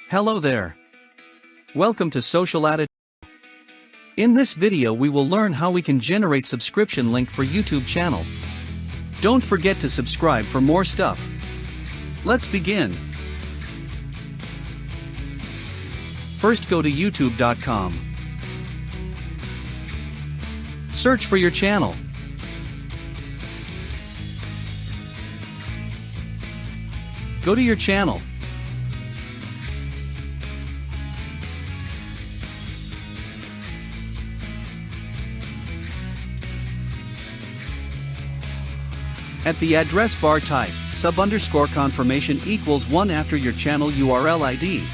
Hello there. Welcome to Social Attitude. In this video we will learn how we can generate subscription link for YouTube channel. Don't forget to subscribe for more stuff. Let's begin. First go to youtube.com. Search for your channel. Go to your channel. At the address bar type sub_confirmation equals 1 after your channel URL ID.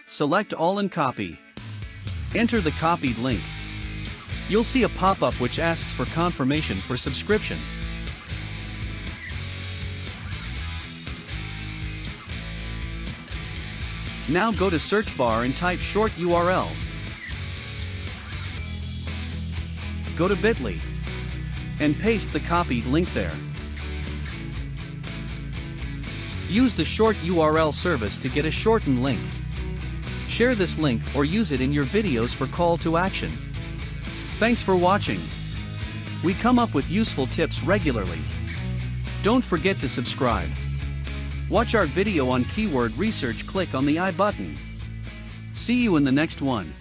Select all and copy. Enter the copied link. You'll see a pop-up which asks for confirmation for subscription. Now go to search bar and type short URL. Go to bit.ly and paste the copied link there. Use the short URL service to get a shortened link. Share this link or use it in your videos for call to action. Thanks for watching. We come up with useful tips regularly. Don't forget to subscribe. Watch our video on keyword research. Click on the I button. See you in the next one.